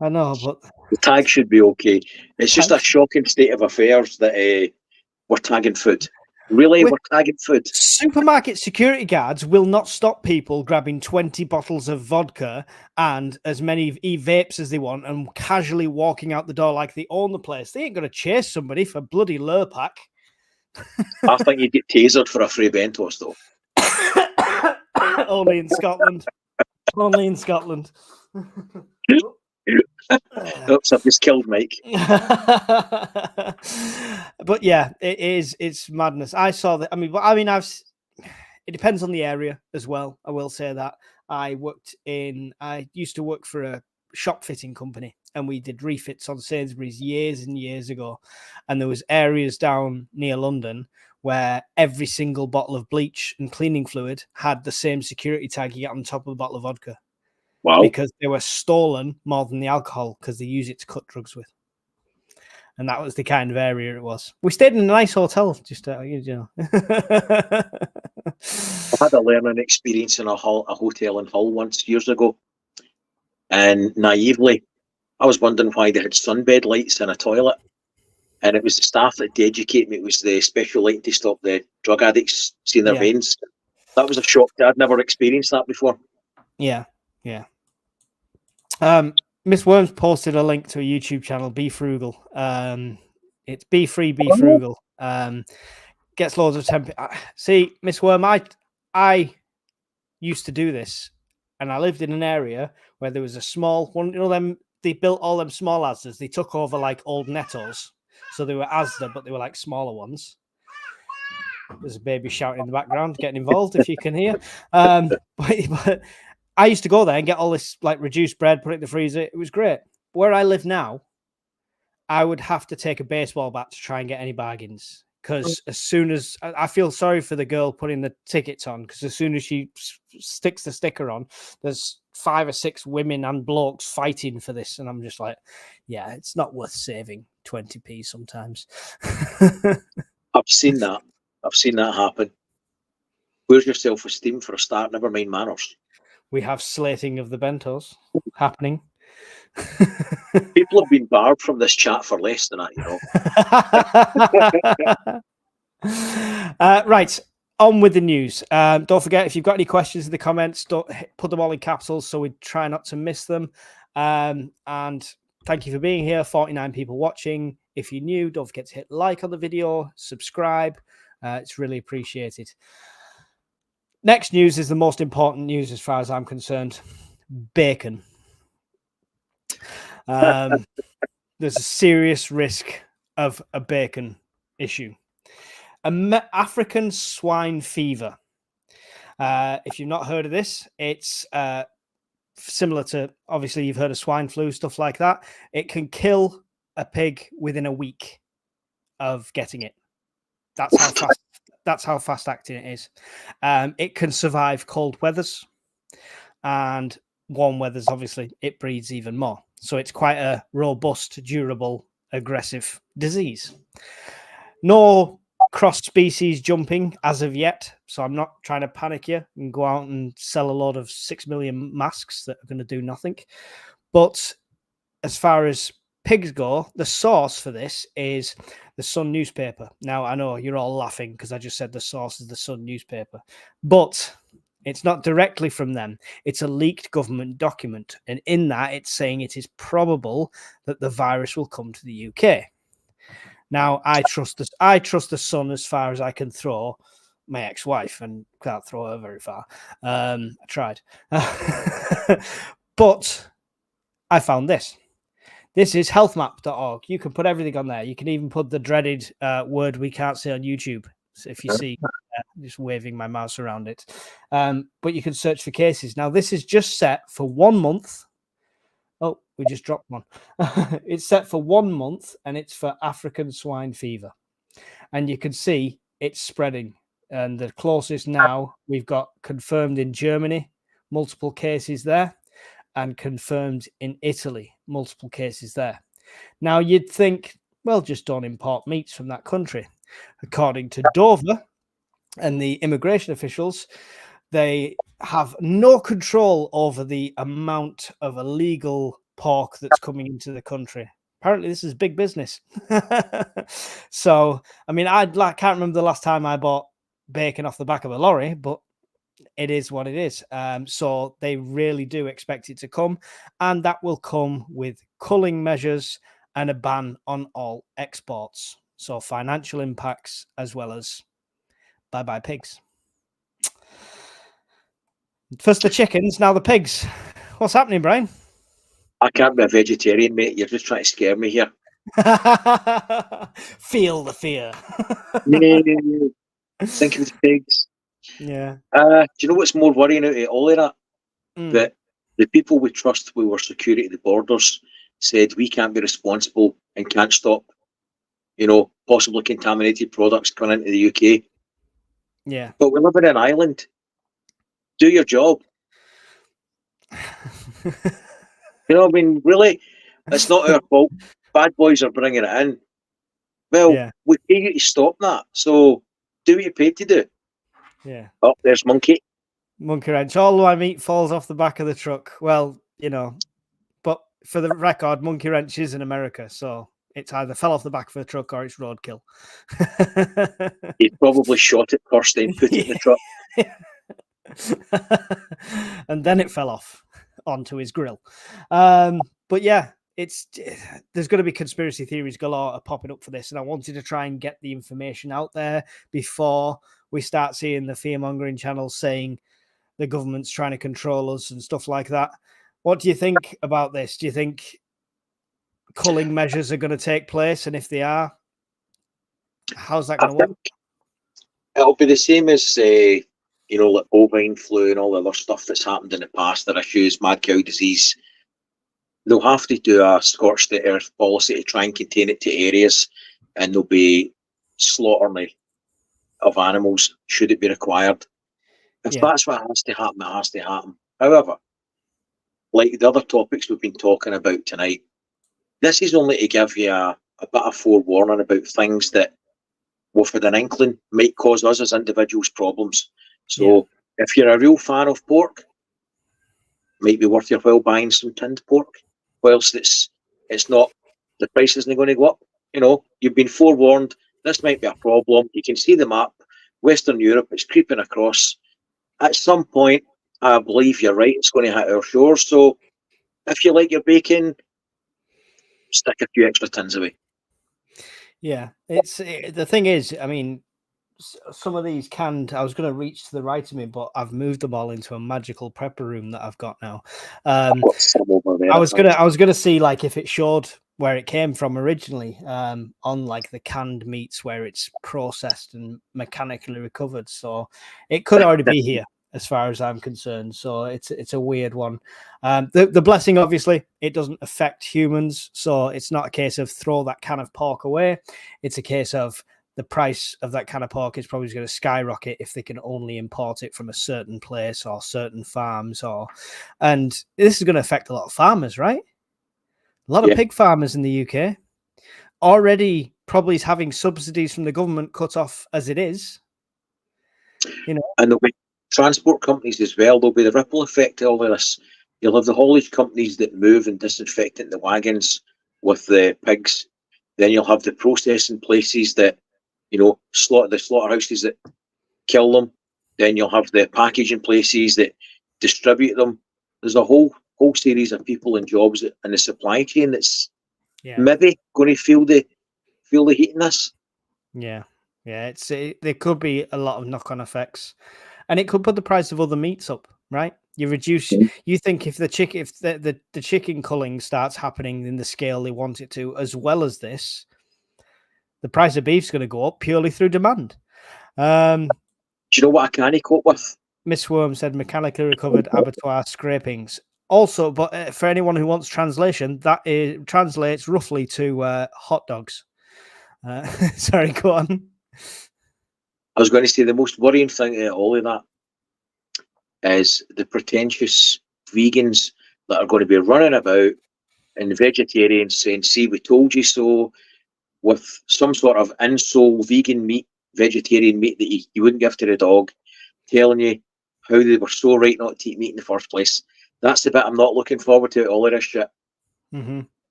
S1: I know, but
S2: the tag should be okay. It's just a shocking state of affairs that we're tagging food. Really, we're tagging food.
S1: Supermarket security guards will not stop people grabbing 20 bottles of vodka and as many e-vapes as they want and casually walking out the door like they own the place. They ain't going to chase somebody for bloody Lurpak.
S2: I think you'd get tasered for a free Bentos, though.
S1: Only in Scotland. Only in Scotland.
S2: Oops, I've just killed Mike.
S1: But yeah, it's madness. I saw that. It depends on the area as well. I will say that. I used to work for a shop fitting company and we did refits on Sainsbury's years and years ago. And there was areas down near London where every single bottle of bleach and cleaning fluid had the same security tag you get on top of a bottle of vodka.
S2: Wow.
S1: Because they were stolen more than the alcohol because they use it to cut drugs with. And that was the kind of area it was. We stayed in a nice hotel, just you know.
S2: I had a learning experience in a hotel in Hull once years ago. And naively, I was wondering why they had sunbed lights in a toilet. And it was the staff that did educate me. It was the special light to stop the drug addicts seeing their veins. That was a shock. I'd never experienced that before.
S1: Yeah. Miss Worms posted a link to a YouTube channel, Be Frugal. It's Be Free, Be Frugal. Gets loads of temp. See, Miss Worm, I used to do this, and I lived in an area where there was a small one. You know them. They built all them small Asdas. They took over like old Nettos, so they were Asda, but they were like smaller ones. There's a baby shouting in the background, getting involved if you can hear. But I used to go there and get all this like reduced bread, put it in the freezer. It was great. Where I live now, I would have to take a baseball bat to try and get any bargains. Because as soon as I feel sorry for the girl putting the tickets on, because as soon as she sticks the sticker on, there's 5 or 6 women and blokes fighting for this. And I'm just like, yeah, it's not worth saving 20p sometimes.
S2: I've seen that. I've seen that happen. Where's your self-esteem for a start? Never mind manners.
S1: We have slating of the bentos happening.
S2: People have been barred from this chat for less than that, you know.
S1: Right, on with the news. Don't forget, if you've got any questions in the comments, don't put them all in capitals so we try not to miss them. And thank you for being here. 49 people watching. If you're new, don't forget to hit like on the video, subscribe. It's really appreciated. Next news is the most important news as far as I'm concerned. Bacon. There's a serious risk of a bacon issue. African swine fever. If you've not heard of this, it's similar to, obviously, you've heard of swine flu, stuff like that. It can kill a pig within a week of getting it. That's how fast. That's how fast acting it is. It can survive cold weathers, and warm weathers. Obviously, it breeds even more. So it's quite a robust, durable, aggressive disease. No cross species jumping as of yet. So I'm not trying to panic you and go out and sell a lot of 6 million masks that are going to do nothing. But as far as pigs go, the source for this is the Sun newspaper. Now, I know you're all laughing because I just said the source is the Sun newspaper, but it's not directly from them. It's a leaked government document. And in that, it's saying it is probable that the virus will come to the UK. Now, I trust the Sun as far as I can throw my ex-wife, and can't throw her very far. I tried. But I found this. This is healthmap.org. You can put everything on there. You can even put the dreaded word we can't say on YouTube. So if you see just waving my mouse around it. But you can search for cases. Now, this is just set for 1 month. Oh, we just dropped one. It's set for 1 month, and it's for African swine fever. And you can see it's spreading. And the closest now we've got confirmed in Germany, multiple cases there, and confirmed in Italy, multiple cases there. Now, you'd think, well, just don't import meats from that country. According to Dover and the immigration officials, they have no control over the amount of illegal pork that's coming into the country. Apparently, this is big business. So, I mean, I can't remember the last time I bought bacon off the back of a lorry, but it is what it is. So they really do expect it to come, and that will come with culling measures and a ban on all exports. So financial impacts as well as bye-bye pigs. First the chickens, now the pigs. What's happening, Brian?
S2: I can't be a vegetarian, mate. You're just trying to scare me here.
S1: Feel the fear.
S2: Think of the pigs.
S1: Yeah.
S2: Do you know what's more worrying out of all of that? That the people we trust with our security at the borders said we can't be responsible and can't stop, possibly contaminated products coming into the UK.
S1: Yeah.
S2: But we live in an island. Do your job. I mean, really, it's not our fault. Bad boys are bringing it in. Well, we pay you to stop that. So do what you're paid to do.
S1: Yeah.
S2: Oh, there's Monkey.
S1: Monkey wrench. All my meat falls off the back of the truck. Well, but for the record, Monkey wrench is in America, so it's either fell off the back of a truck or it's roadkill.
S2: He probably shot it first, then put it in the truck.
S1: And then it fell off onto his grill. But yeah, there's going to be conspiracy theories galore are popping up for this, and I wanted to try and get the information out there before we start seeing the fear-mongering channels saying the government's trying to control us and stuff like that. What do you think about this? Do you think culling measures are going to take place? And if they are, how's that going to work?
S2: It'll be the same as, like bovine flu and all the other stuff that's happened in the past. There are issues, mad cow disease. They'll have to do a scorched earth policy to try and contain it to areas, and there'll be slaughtering of animals should it be required. If that's what has to happen, it has to happen. However, like the other topics we've been talking about tonight, this is only to give you a bit of forewarning about things that, with an inkling, might cause us as individuals problems. So if you're a real fan of pork, it might be worth your while buying some tinned pork, whilst it's not, the price isn't going to go up. You've been forewarned, this might be a problem. You can see the map, Western Europe, it's creeping across. At some point, I believe you're right, it's going to hit our shores. So if you like your bacon, stick a few extra tins away.
S1: Yeah, the thing is, I mean, some of these canned, I was going to reach to the right of me, but I've moved them all into a magical prepper room that I've got now. I was gonna see like if it showed where it came from originally, on like the canned meats where it's processed and mechanically recovered. So it could already be here as far as I'm concerned. So it's a weird one. The blessing, obviously, it doesn't affect humans. So it's not a case of throw that can of pork away. It's a case of the price of that kind of pork is probably going to skyrocket if they can only import it from a certain place or certain farms, and this is going to affect a lot of farmers, right? A lot of pig farmers in the UK already probably is having subsidies from the government cut off as it is.
S2: And there'll be transport companies as well. There'll be the ripple effect of all of this. You'll have the haulage companies that move and disinfect the wagons with the pigs. Then you'll have the processing places that, the slaughterhouses that kill them. Then you'll have the packaging places that distribute them. There's a whole series of people and jobs in the supply chain that's maybe going to feel the heat in this.
S1: Yeah, there could be a lot of knock-on effects, and it could put the price of other meats up, right? You think if the chicken culling starts happening in the scale they want it to, as well as this, the price of beef's going to go up purely through demand.
S2: Do you know what I can't cope with?
S1: Miss Worm said mechanically recovered abattoir scrapings. Also, but for anyone who wants translation, that translates roughly to hot dogs. Sorry, go on.
S2: I was going to say the most worrying thing out of all of that is the pretentious vegans that are going to be running about and vegetarians saying, "See, we told you so," with some sort of insole vegan meat, vegetarian meat that you wouldn't give to the dog, telling you how they were so right not to eat meat in the first place. That's the bit I'm not looking forward to, all of this shit.
S1: Mm-hmm.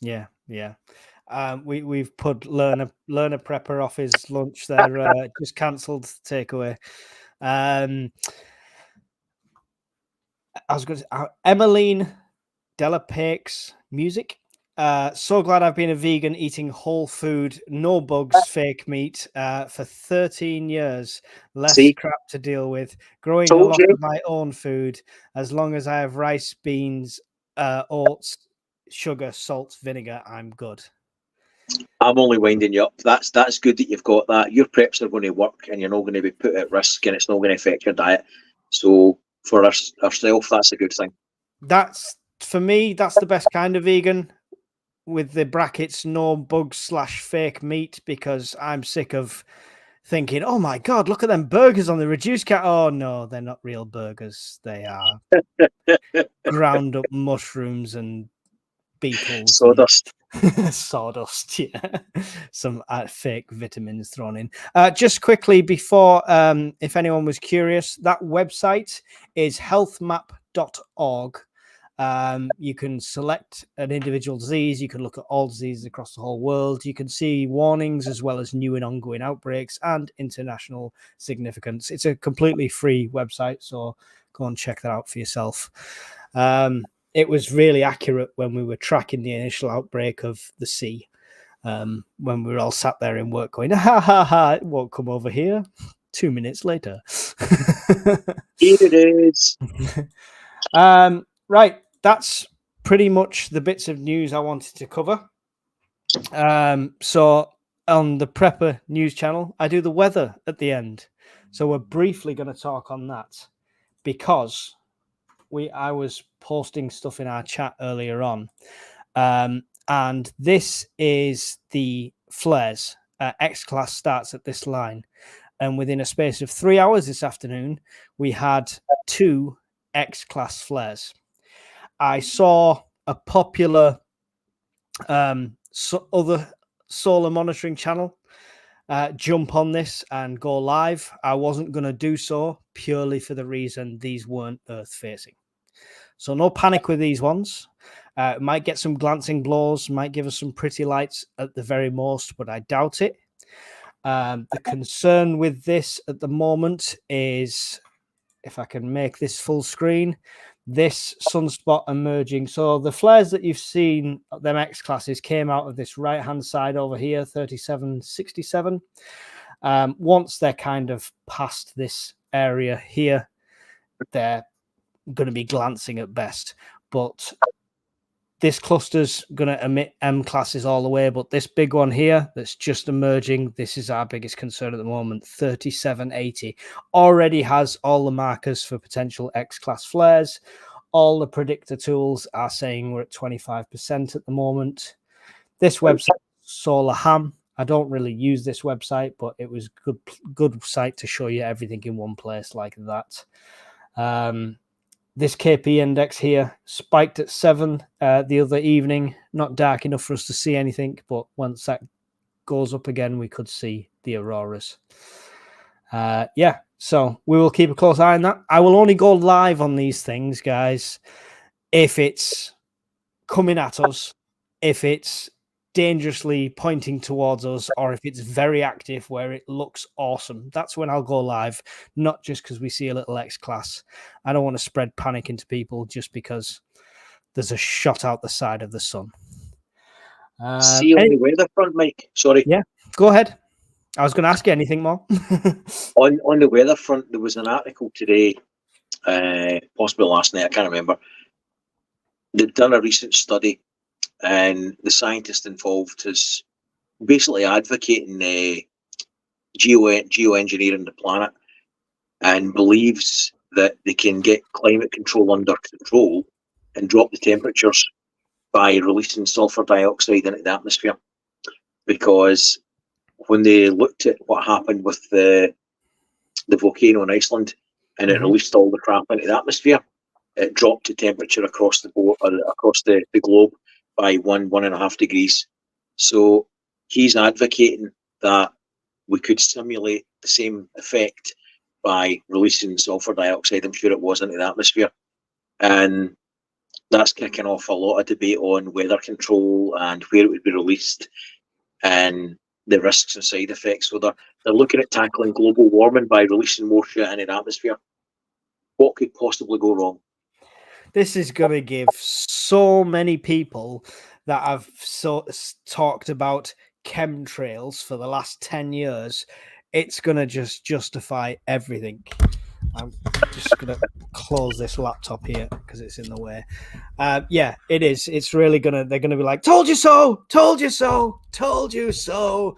S1: Yeah. We've put learner prepper off his lunch there. Just cancelled takeaway. I was going to Emmeline Delapake's music. So glad I've been a vegan, eating whole food, no bugs, fake meat for 13 years. Less crap to deal with. Growing a lot of my own food. As long as I have rice, beans, oats, sugar, salt, vinegar, I'm good.
S2: I'm only winding you up. That's good that you've got that. Your preps are going to work and you're not going to be put at risk and it's not going to affect your diet. So for ourselves, that's a good thing.
S1: For me, that's the best kind of vegan, with the brackets, no bugs / fake meat, because I'm sick of thinking, oh my God, look at them burgers on the reduced cat. Oh no, they're not real burgers. They are ground up mushrooms and beetles.
S2: Sawdust.
S1: Sawdust, yeah. Some fake vitamins thrown in. Just quickly before, if anyone was curious, that website is healthmap.org. You can select an individual disease. You can look at all diseases across the whole world. You can see warnings as well as new and ongoing outbreaks and international significance. It's a completely free website, so go and check that out for yourself. It was really accurate when we were tracking the initial outbreak of the sea, when we were all sat there in work going, ha ha ha, it won't come over here. 2 minutes later.
S2: Here it is.
S1: Right, that's pretty much the bits of news I wanted to cover. So on the Prepper News channel, I do the weather at the end. So we're briefly going to talk on that because I was posting stuff in our chat earlier on. And this is the flares. X-Class starts at this line. And within a space of 3 hours this afternoon, we had 2 X-Class flares. I saw a popular other solar monitoring channel jump on this and go live. I wasn't going to do so purely for the reason these weren't Earth facing. So no panic with these ones. Might get some glancing blows, might give us some pretty lights at the very most, but I doubt it. The concern with this at the moment is, if I can make this full screen, this sunspot emerging. So the flares that you've seen, them X classes, came out of this right-hand side over here, 3767. Once they're kind of past this area here, they're going to be glancing at best. But this cluster's going to emit M classes all the way, but this big one here that's just emerging, this is our biggest concern at the moment. 3780 already has all the markers for potential X-class flares. All the predictor tools are saying we're at 25% at the moment. This website, Solar Ham, I don't really use this website, but it was good site to show you everything in one place like that. This KP index here spiked at 7 the other evening. Not dark enough for us to see anything, but once that goes up again, we could see the auroras. Yeah, so we will keep a close eye on that. I will only go live on these things, guys, if it's coming at us, if it's dangerously pointing towards us, or if it's very active where it looks awesome. That's when I'll go live, not just because we see a little X class. I don't want to spread panic into people just because there's a shot out the side of the sun.
S2: See on the weather front, Mike. Sorry.
S1: Yeah, go ahead. I was going to ask you anything more.
S2: on the weather front, there was an article today, possibly last night, I can't remember. They've done a recent study, and the scientist involved is basically advocating geoengineering the planet, and believes that they can get climate control under control and drop the temperatures by releasing sulfur dioxide into the atmosphere. Because when they looked at what happened with the volcano in Iceland, and it released all the crap into the atmosphere, it dropped the temperature across the globe by 1.5 degrees. So he's advocating that we could simulate the same effect by releasing sulfur dioxide, I'm sure it was, into the atmosphere. And that's kicking off a lot of debate on weather control and where it would be released and the risks and side effects. So they're looking at tackling global warming by releasing more shit into the atmosphere. What could possibly go wrong?
S1: This is going to give so many people that have talked about chemtrails for the last 10 years. It's going to just justify everything. I'm just going to close this laptop here because it's in the way. Yeah, it is. It's really they're going to be like, told you so, told you so, told you so.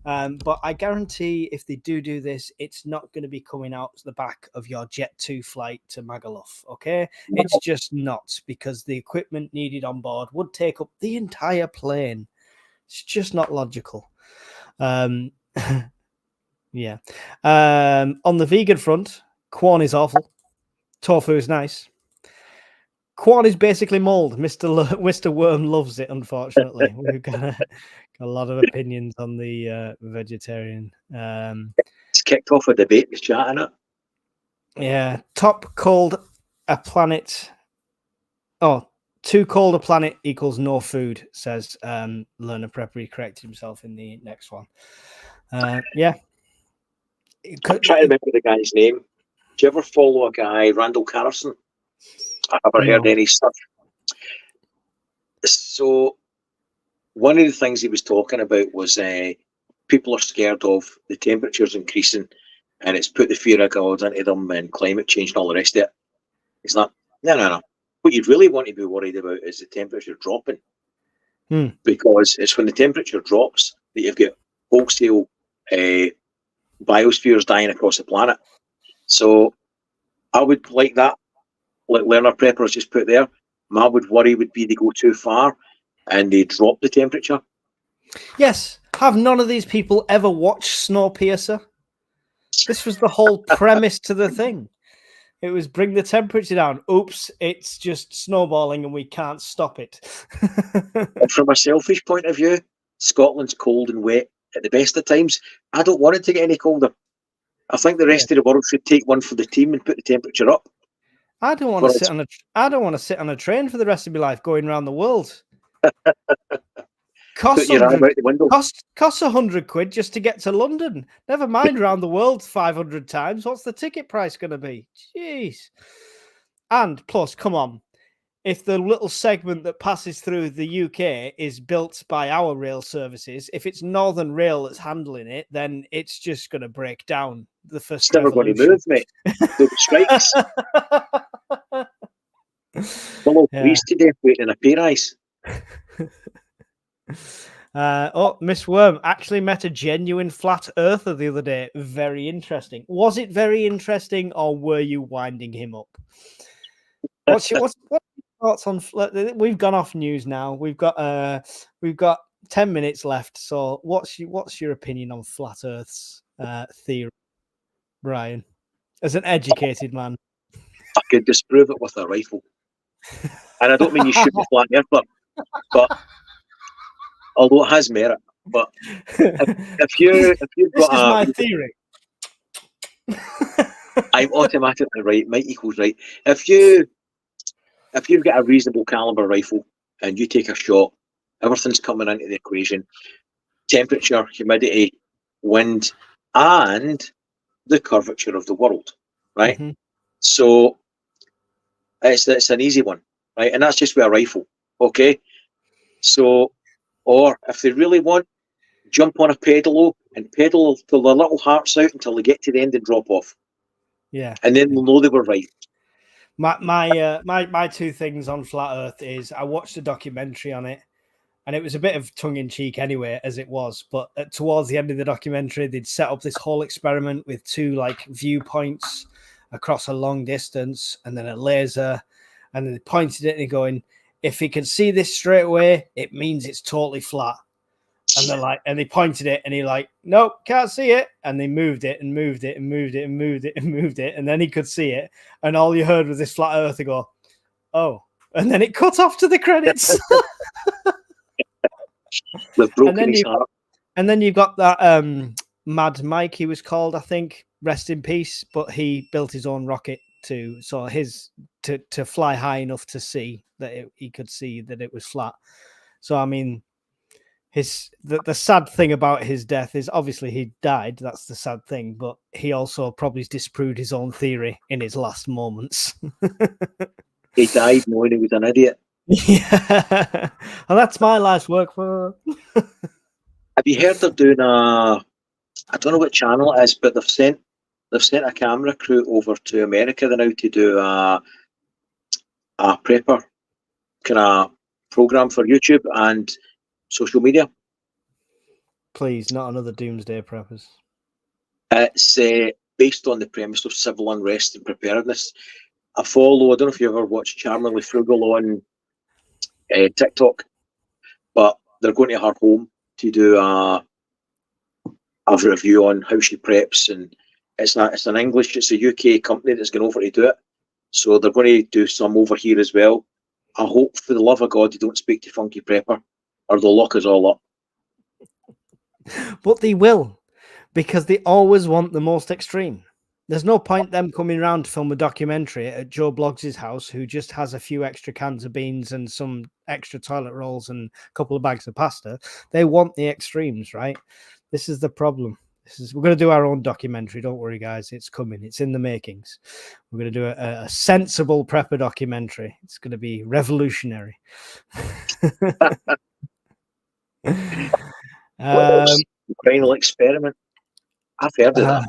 S1: But I guarantee if they do this, it's not going to be coming out the back of your Jet 2 flight to Magaluf, okay? It's just not, because the equipment needed on board would take up the entire plane. It's just not logical. Yeah. On the vegan front, Quorn is awful. Tofu is nice. Quorn is basically mold. Mr. Worm loves it, unfortunately. We've got a lot of opinions on the vegetarian.
S2: It's kicked off a debate with chat, innit?
S1: Yeah. Top called a planet. Oh, too cold a planet equals no food, says Learner Prepper. He corrected himself in the next one. Yeah.
S2: I'm trying to remember the guy's name. Do you ever follow a guy, Randall Carson? I haven't heard any stuff. So one of the things he was talking about was people are scared of the temperatures increasing, and it's put the fear of God into them and climate change and all the rest of it. It's not, no. What you really want to be worried about is the temperature dropping. Because it's when the temperature drops that you've got wholesale biospheres dying across the planet. So I would like that, like Learner Preppers just put there, my worry would be they go too far and they drop the temperature.
S1: Yes. Have none of these people ever watched Snowpiercer? This was the whole premise to the thing. It was bring the temperature down. Oops, it's just snowballing and we can't stop it.
S2: From a selfish point of view, Scotland's cold and wet at the best of times. I don't want it to get any colder. I think the rest of the world should take one for the team and put the temperature up.
S1: I don't want to sit on a train for the rest of my life going around the world. Costs £100 just to get to London. Never mind around the world 500 times. What's the ticket price going to be? Jeez. And plus, come on. If the little segment that passes through the UK is built by our rail services, if it's Northern Rail that's handling it, then it's just going to break down. The first
S2: it's never going to move, mate. There'll be strikes. Police today waiting a pay rise.
S1: Miss Worm actually met a genuine flat earther the other day. Very interesting. Was it very interesting, or were you winding him up? What's your thoughts on? We've gone off news now. We've got 10 minutes left. So what's your opinion on flat Earth's theory, Brian, as an educated man?
S2: I could disprove it with a rifle. And I don't mean you shoot the flat earther, but although it has merit. But if you've
S1: This
S2: got
S1: is my theory.
S2: I'm automatically right. Might equals right. If you've got a reasonable caliber rifle and you take a shot, everything's coming into the equation: temperature, humidity, wind, and the curvature of the world. Right.
S1: Mm-hmm.
S2: So it's an easy one, right? And that's just with a rifle. Okay. So, or if they really want, jump on a pedalo and pedal till their little hearts out until they get to the end and drop off.
S1: Yeah.
S2: And then they'll know they were right.
S1: My two things on flat Earth is I watched a documentary on it, and it was a bit of tongue in cheek anyway, as it was. But towards the end of the documentary, they'd set up this whole experiment with two like viewpoints across a long distance, and then a laser, and then they pointed it and going, if he can see this straight away, it means it's totally flat. And they're like, and they pointed it, and he like, nope, can't see it. And they moved it and moved it and moved it and moved it and moved it, and then he could see it. And all you heard was this flat Earther go, oh, and then it cut off to the credits.
S2: They've broken his heart.
S1: And then you've got that Mad Mike, he was called, I think, rest in peace. But he built his own rocket to fly high enough to see that he could see that it was flat. So I mean, the sad thing about his death is obviously he died. That's the sad thing, but he also probably disproved his own theory in his last moments.
S2: He died knowing he was an idiot.
S1: Yeah, and that's my life's work for.
S2: Have you heard they're doing I don't know what channel it is, but they've sent a camera crew over to America now to do a prepper kind of program for YouTube and social media.
S1: Please, not another doomsday preppers.
S2: It's based on the premise of civil unrest and preparedness. I don't know if you ever watched Charmingly Frugal on TikTok, but they're going to her home to do a review on how she preps, and it's a UK company that's going over to do it. So they're going to do some over here as well. I hope for the love of God they don't speak to Funky Prepper, or they'll lock us all up.
S1: But they will, because they always want the most extreme. There's no point them coming around to film a documentary at Joe Bloggs' house, who just has a few extra cans of beans and some extra toilet rolls and a couple of bags of pasta. They want the extremes, right? This is the problem. We're going to do our own documentary. Don't worry, guys. It's coming. It's in the makings. We're going to do a sensible prepper documentary. It's going to be revolutionary.
S2: Final experiment. I've heard of that.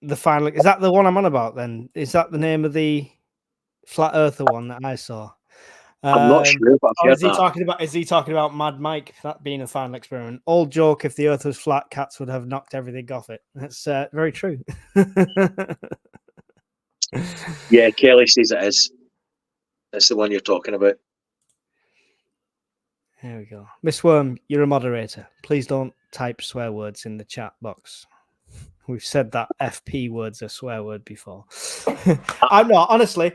S1: The final, is that the one I'm on about then? Is that the name of the flat earther one that I saw?
S2: I'm not sure, but I've heard that.
S1: Is he talking about Mad Mike, that being a final experiment? Old joke, if the earth was flat, cats would have knocked everything off it. That's very true.
S2: Yeah, Kelly says it is. That's the one you're talking about.
S1: Here we go. Miss Worm, you're a moderator. Please don't type swear words in the chat box. We've said that FP word's a swear word before. I'm not, honestly.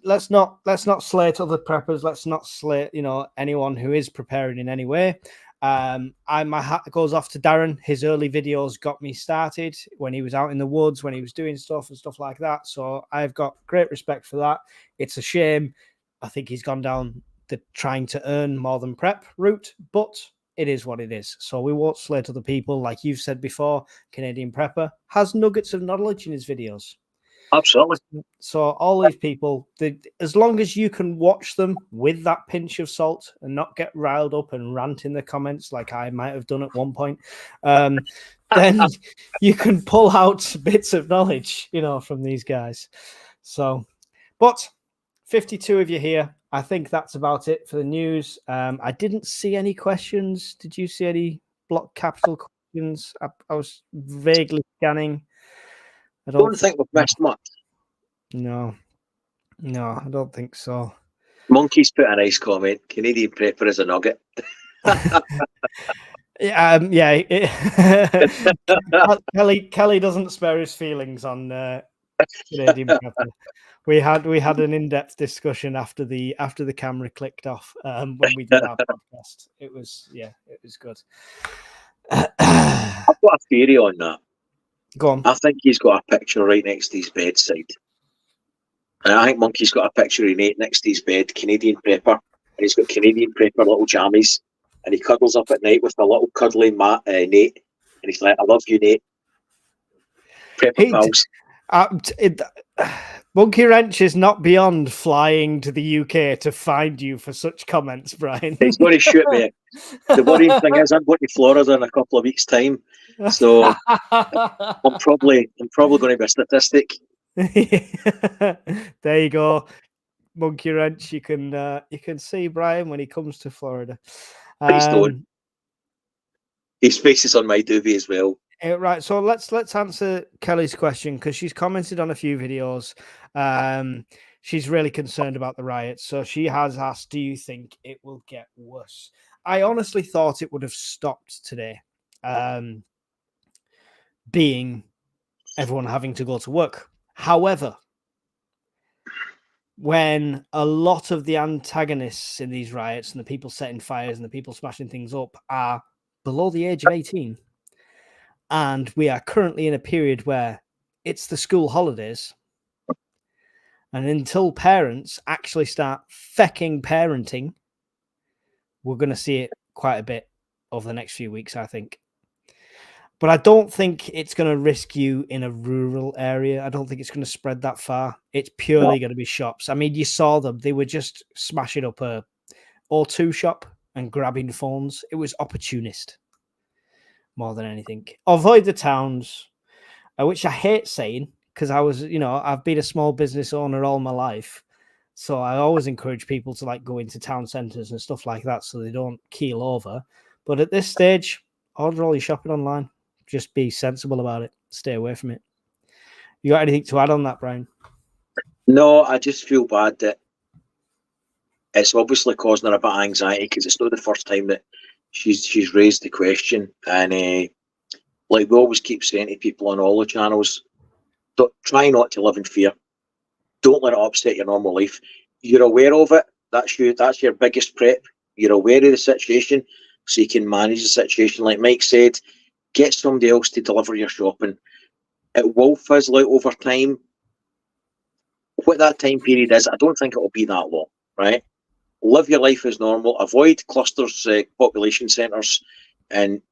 S1: Let's not slate other preppers. Let's not slate, anyone who is preparing in any way. My hat goes off to Darren. His early videos got me started when he was out in the woods, when he was doing stuff and stuff like that. So I've got great respect for that. It's a shame. I think he's gone down the trying to earn more than prep route, but it is what it is. So we won't slate other people. Like you've said before, Canadian Prepper has nuggets of knowledge in his videos.
S2: Absolutely.
S1: So all these people, as long as you can watch them with that pinch of salt and not get riled up and rant in the comments like I might have done at one point, then you can pull out bits of knowledge, from these guys. So, but 52 of you here. I think that's about it for the news. I didn't see any questions. Did you see any block capital questions? I was vaguely scanning.
S2: I don't think we've missed much.
S1: No, I don't think so.
S2: Monkey's put a nice comment. Canadian prepper is a nugget.
S1: Kelly doesn't spare his feelings on Canadian prepper. We had an in-depth discussion after the camera clicked off when we did our podcast. It was good.
S2: I've got a theory on that.
S1: Go on.
S2: I think he's got a picture right next to his bedside. And I think Monkey's got a picture of Nate next to his bed, Canadian prepper. And he's got Canadian prepper little jammies. And he cuddles up at night with a little cuddly Nate. And he's like, I love you, Nate. Prepper pals.
S1: Monkey Wrench is not beyond flying to the UK to find you for such comments, Brian.
S2: He's going to shoot me. The worrying thing is I'm going to Florida in a couple of weeks' time. So I'm probably going to be a statistic.
S1: There you go. Monkey Wrench, you can see Brian when he comes to Florida.
S2: Please don't. His face is on my doobie as well.
S1: Right, so let's answer Kelly's question because she's commented on a few videos. She's really concerned about the riots. So she has asked, do you think it will get worse? I honestly thought it would have stopped today, being everyone having to go to work. However, when a lot of the antagonists in these riots and the people setting fires and the people smashing things up are below the age of 18, and we are currently in a period where it's the school holidays, and until parents actually start fecking parenting, we're going to see it quite a bit over the next few weeks, I think. But I don't think it's going to risk you in a rural area. I don't think it's going to spread that far. It's purely going to be shops. I mean, you saw them. They were just smashing up a O2 shop and grabbing phones. It was opportunist more than anything. Avoid the towns, which I hate saying because I've been a small business owner all my life. So I always encourage people to go into town centres and stuff like that so they don't keel over. But at this stage, order all your shopping online. Just be sensible about it. Stay away from it. You got anything to add on that, Brian?
S2: No, I just feel bad that it's obviously causing her a bit of anxiety because it's not the first time that she's raised the question. And like we always keep saying to people on all the channels, try not to live in fear. Don't let it upset your normal life. You're aware of it. That's your biggest prep. You're aware of the situation, so you can manage the situation. Like Mike said, get somebody else to deliver your shopping. It will fizzle out over time. What that time period is, I don't think it will be that long, right? Live your life as normal. Avoid clusters, population centres, and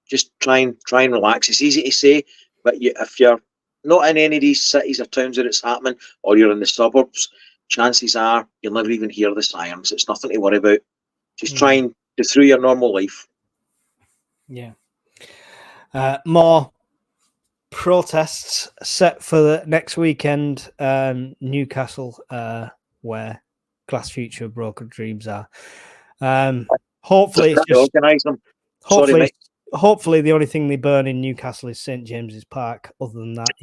S2: just try and relax. It's easy to say, but if you're not in any of these cities or towns where it's happening, or you're in the suburbs, chances are you'll never even hear the sirens. It's nothing to worry about. Just try and go through your normal life.
S1: Yeah. More protests set for the next weekend. Newcastle, where Glass Future Broken Dreams are. Hopefully, it's just
S2: organise them.
S1: Hopefully, the only thing they burn in Newcastle is St James's Park. Other than that,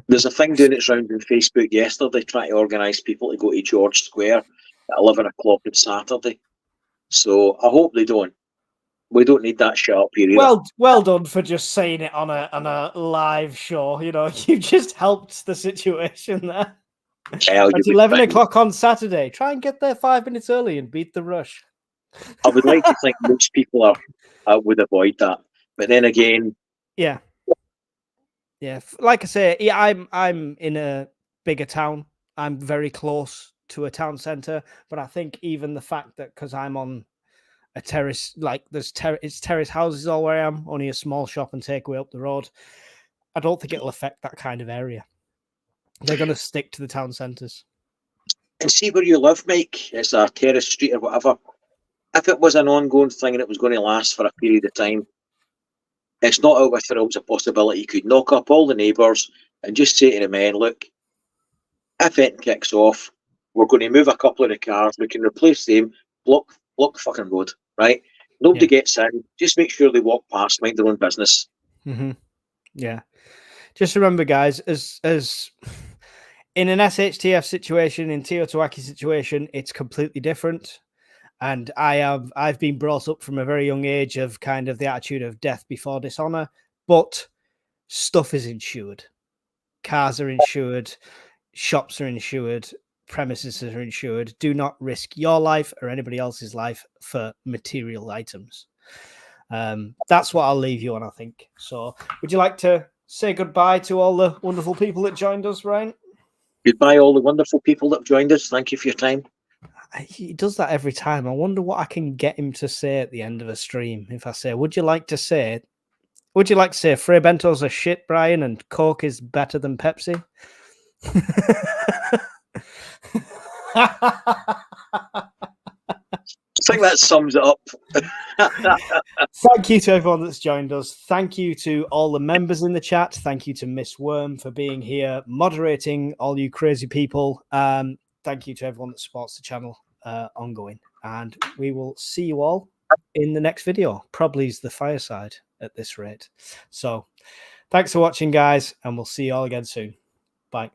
S2: There's a thing doing its round on Facebook yesterday, trying to organise people to go to George Square at 11 o'clock on Saturday. So I hope they don't. We don't need that shut up period.
S1: Well done for just saying it on a live show. You just helped the situation there. At 11 o'clock on Saturday. Try and get there 5 minutes early and beat the rush.
S2: I would like to think most people would avoid that, but then again,
S1: yeah. Like I say, I'm in a bigger town. I'm very close to a town centre, but I think even the fact that because I'm on a terrace, it's terrace houses all where I am, only a small shop and takeaway up the road. I don't think it'll affect that kind of area. They're going to stick to the town centres.
S2: And see where you live, Mike. It's a terrace street or whatever. If it was an ongoing thing and it was going to last for a period of time, it's not out with there was a possibility you could knock up all the neighbours and just say to the men, look, if it kicks off, we're going to move a couple of the cars, we can replace them, block the fucking road, right? Nobody gets in, just make sure they walk past, mind their own business.
S1: Mm-hmm. Yeah. Just remember, guys, as In an SHTF situation, in Teotihuacan situation, it's completely different. And I've been brought up from a very young age of kind of the attitude of death before dishonor, but stuff is insured. Cars are insured, shops are insured, premises are insured. Do not risk your life or anybody else's life for material items. That's what I'll leave you on, I think. So would you like to say goodbye to all the wonderful people that joined us, Ryan?
S2: Goodbye, all the wonderful people that have joined us. Thank you for your time.
S1: He does that every time. I wonder what I can get him to say at the end of a stream. If I say, would you like to say Frey Bentos are shit, Brian, and Coke is better than Pepsi?
S2: I think that sums it up.
S1: Thank you to everyone that's joined us. Thank you to all the members in the chat. Thank you to Miss Worm for being here, moderating all you crazy people. Thank you to everyone that supports the channel ongoing. And we will see you all in the next video. Probably is the fireside at this rate. So thanks for watching, guys, and we'll see you all again soon. Bye.